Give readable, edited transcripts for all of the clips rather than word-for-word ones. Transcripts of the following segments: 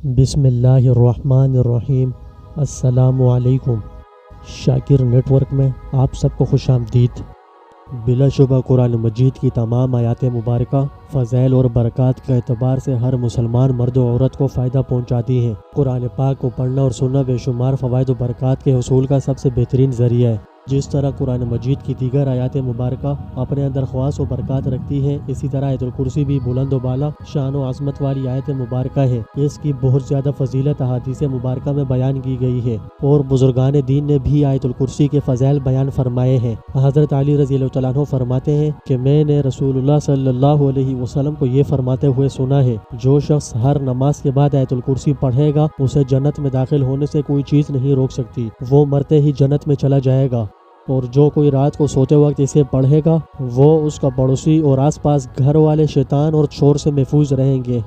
بسم اللہ الرحمن الرحیم۔ السلام علیکم۔ شاکر نیٹ ورک میں آپ سب کو خوش آمدید۔ بلا شبہ قرآن مجید کی تمام آیات مبارکہ فضائل اور برکات کے اعتبار سے ہر مسلمان مرد و عورت کو فائدہ پہنچاتی ہیں۔ قرآن پاک کو پڑھنا اور سننا بے شمار فوائد و برکات کے حصول کا سب سے بہترین ذریعہ ہے۔ جس طرح قرآن مجید کی دیگر آیات مبارکہ اپنے اندر خواص و برکات رکھتی ہیں، اسی طرح آیت الکرسی بھی بلند و بالا شان و عظمت والی آیت مبارکہ ہے۔ اس کی بہت زیادہ فضیلت احادیث مبارکہ میں بیان کی گئی ہے اور بزرگان دین نے بھی آیت الکرسی کے فضائل بیان فرمائے ہیں۔ حضرت علی رضی اللہ تعالیٰ عنہ فرماتے ہیں کہ میں نے رسول اللہ صلی اللہ علیہ وسلم کو یہ فرماتے ہوئے سنا ہے، جو شخص ہر نماز کے بعد آیت الکرسی پڑھے گا اسے جنت میں داخل ہونے سے کوئی چیز نہیں روک سکتی، وہ مرتے ہی جنت میں چلا جائے گا۔ اور جو کوئی رات کو سوتے وقت اسے پڑھے گا وہ اس کا پڑوسی اور آس پاس گھر والے شیطان اور شور سے محفوظ رہیں گے۔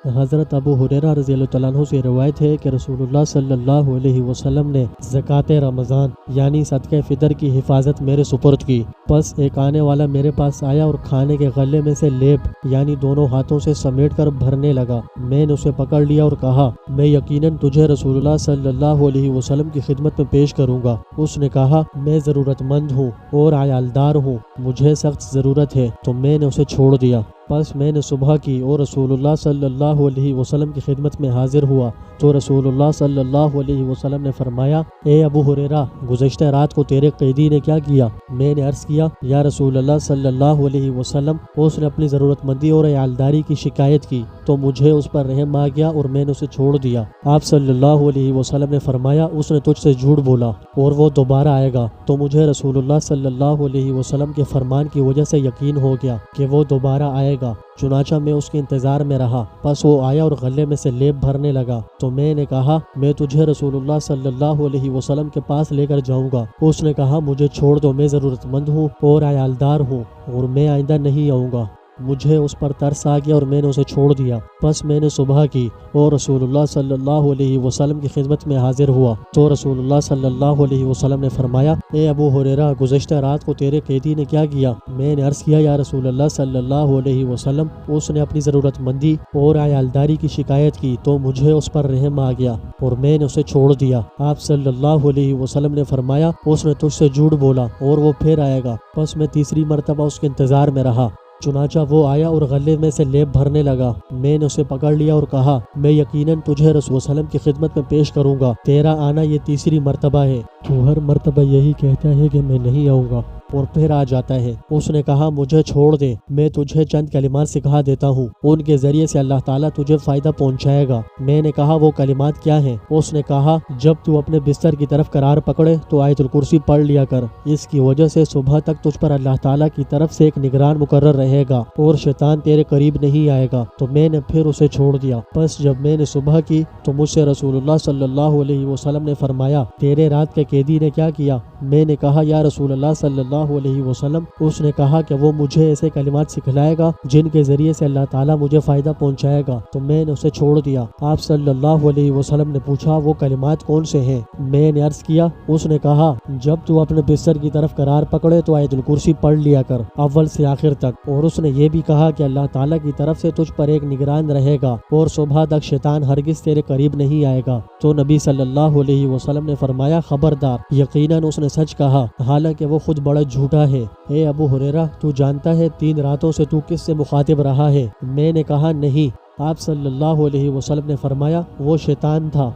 حضرت ابو ہریرہ رضی اللہ تعالیٰ عنہ سے روایت ہے کہ رسول اللہ صلی اللہ علیہ وسلم نے زکوٰۃ رمضان یعنی صدقہ فطر کی حفاظت میرے سپرد کی۔ پس ایک آنے والا میرے پاس آیا اور کھانے کے غلے میں سے لیب یعنی دونوں ہاتھوں سے سمیٹ کر بھرنے لگا۔ میں نے اسے پکڑ لیا اور کہا، میں یقیناً تجھے رسول اللہ صلی اللہ علیہ وسلم کی خدمت میں پیش کروں گا۔ اس نے کہا، میں ضرورت مند ہوں اور عیالدار ہوں، مجھے سخت ضرورت ہے، تو میں نے اسے چھوڑ دیا۔ پس میں نے صبح کی اور رسول اللہ صلی اللہ علیہ وسلم کی خدمت میں حاضر ہوا تو رسول اللہ صلی اللہ علیہ وسلم نے فرمایا، اے ابو ہریرہ، گزشتہ رات کو تیرے قیدی نے کیا کیا؟ میں نے عرض کیا، یا رسول اللہ صلی اللہ علیہ وسلم، اس نے اپنی ضرورت مندی اور عیالداری کی شکایت کی تو مجھے اس پر رحم آ گیا اور میں نے اسے چھوڑ دیا۔ آپ صلی اللہ علیہ وسلم نے فرمایا، اس نے تجھ سے جھوٹ بولا اور وہ دوبارہ آئے گا۔ تو مجھے رسول اللہ صلی اللہ علیہ وسلم کے فرمان کی وجہ سے یقین ہو گیا کہ وہ دوبارہ آئے گا، چنانچہ میں اس کے انتظار میں رہا۔ پس وہ آیا اور غلے میں سے لیب بھرنے لگا تو میں نے کہا، میں تجھے رسول اللہ صلی اللہ علیہ وسلم کے پاس لے کر جاؤں گا۔ اس نے کہا، مجھے چھوڑ دو، میں ضرورت مند ہوں اور عیالدار ہوں اور میں آئندہ نہیں آؤں گا۔ مجھے اس پر ترس آ گیا اور میں نے اسے چھوڑ دیا۔ پس میں نے صبح کی اور رسول اللہ صلی اللہ علیہ وسلم کی خدمت میں حاضر ہوا تو رسول اللہ صلی اللہ علیہ وسلم نے فرمایا، اے ابو ہریرہ، گزشتہ رات کو تیرے قیدی نے کیا کیا؟ میں نے عرض کیا، یا رسول اللہ صلی اللہ علیہ وسلم، اس نے اپنی ضرورت مندی اور عیالداری کی شکایت کی تو مجھے اس پر رحم آ گیا اور میں نے اسے چھوڑ دیا۔ آپ صلی اللہ علیہ وسلم نے فرمایا، اس نے تجھ سے جھوٹ بولا اور وہ پھر آئے گا۔ پس میں تیسری مرتبہ اس کے انتظار میں رہا، چنانچہ وہ آیا اور غلے میں سے لیب بھرنے لگا۔ میں نے اسے پکڑ لیا اور کہا، میں یقیناً تجھے رسول وسلم کی خدمت میں پیش کروں گا، تیرا آنا یہ تیسری مرتبہ ہے، تو ہر مرتبہ یہی کہتا ہے کہ میں نہیں آؤں گا اور پھر آ جاتا ہے۔ اس نے کہا، مجھے چھوڑ دے، میں تجھے چند کلمات سکھا دیتا ہوں، ان کے ذریعے سے اللہ تعالیٰ تجھے فائدہ پہنچائے گا۔ میں نے کہا، وہ کلمات کیا ہیں؟ اس نے کہا، جب تو اپنے بستر کی طرف قرار پکڑے تو آیت الکرسی پڑھ لیا کر، اس کی وجہ سے صبح تک تجھ پر اللہ تعالیٰ کی طرف سے ایک نگران مقرر رہے گا اور شیطان تیرے قریب نہیں آئے گا۔ تو میں نے پھر اسے چھوڑ دیا۔ پس جب میں نے صبح کی تو مجھ سے رسول اللہ صلی اللہ علیہ وسلم نے فرمایا، تیرے رات کے قیدی نے کیا کیا؟ میں نے کہا، یا رسول اللہ صلی اللہ علیہ وسلم، اس نے کہا کہ وہ مجھے ایسے کلمات سکھلائے گا جن کے ذریعے سے اللہ تعالیٰ مجھے فائدہ پہنچائے گا، تو میں نے اسے چھوڑ دیا۔ آپ صلی اللہ علیہ وسلم نے پوچھا، وہ کلمات کون سے ہیں؟ میں نے عرض کیا، اس نے کہا، جب تو اپنے بستر کی طرف قرار پکڑے تو آیت الکرسی پڑھ لیا کر اول سے آخر تک، اور اس نے یہ بھی کہا کہ اللہ تعالیٰ کی طرف سے تجھ پر ایک نگران رہے گا اور صبح تک شیطان ہرگز تیرے قریب نہیں آئے گا۔ تو نبی صلی اللہ علیہ وسلم نے فرمایا، خبردار، یقیناً اس نے سچ کہا، حالانکہ وہ خود بڑا جھوٹا ہے۔ اے ابو ہریرہ، تو جانتا ہے 3 راتوں سے تو کس سے مخاطب رہا ہے؟ میں نے کہا، نہیں۔ آپ صلی اللہ علیہ وسلم نے فرمایا، وہ شیطان تھا۔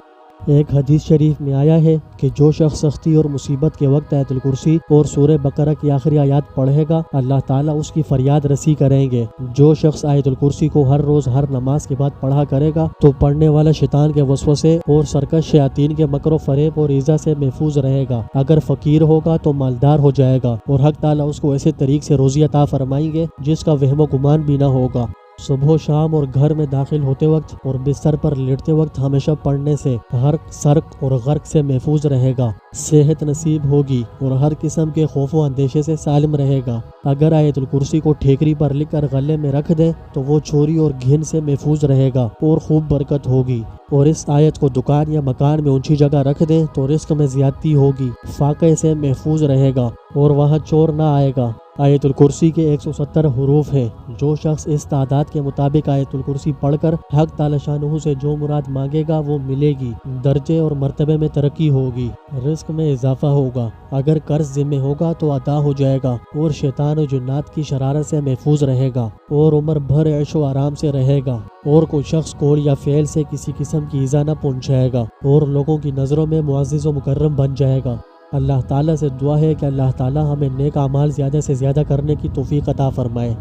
ایک حدیث شریف میں آیا ہے کہ جو شخص سختی اور مصیبت کے وقت آیت الکرسی اور سورہ بقرہ کی آخری آیات پڑھے گا، اللہ تعالیٰ اس کی فریاد رسی کریں گے۔ جو شخص آیت الکرسی کو ہر روز ہر نماز کے بعد پڑھا کرے گا تو پڑھنے والا شیطان کے وسوسے اور سرکش شیاطین کے مکر و فریب اور ایذا سے محفوظ رہے گا۔ اگر فقیر ہوگا تو مالدار ہو جائے گا اور حق تعالیٰ اس کو ایسے طریق سے روزی عطا فرمائیں گے جس کا وہم و گمان بھی نہ ہوگا۔ صبح و شام اور گھر میں داخل ہوتے وقت اور بستر پر لیٹتے وقت ہمیشہ پڑھنے سے ہر سرق اور غرق سے محفوظ رہے گا۔ صحت نصیب ہوگی اور ہر قسم کے خوف و اندیشے سے سالم رہے گا۔ اگر آیت الکرسی کو ٹھیکری پر لکھ کر غلے میں رکھ دے تو وہ چوری اور گھن سے محفوظ رہے گا اور خوب برکت ہوگی، اور اس آیت کو دکان یا مکان میں اونچی جگہ رکھ دے تو رزق میں زیادتی ہوگی، فاقے سے محفوظ رہے گا اور وہاں چور نہ آئے گا۔ آیت الکرسی کے 170 حروف ہیں۔ جو شخص اس تعداد کے مطابق آیت الکرسی پڑھ کر حق تعالی شانہ سے جو مراد مانگے گا وہ ملے گی، درجے اور مرتبے میں ترقی ہوگی، رزق میں اضافہ ہوگا، اگر قرض ذمہ ہوگا تو ادا ہو جائے گا، اور شیطان و جنات کی شرارت سے محفوظ رہے گا، اور عمر بھر عیش و آرام سے رہے گا، اور کوئی شخص قول یا فعل سے کسی قسم کی ایذا نہ پہنچائے گا، اور لوگوں کی نظروں میں معزز و مکرم بن جائے گا۔ اللہ تعالیٰ سے دعا ہے کہ اللہ تعالیٰ ہمیں نیک اعمال زیادہ سے زیادہ کرنے کی توفیق عطا فرمائے۔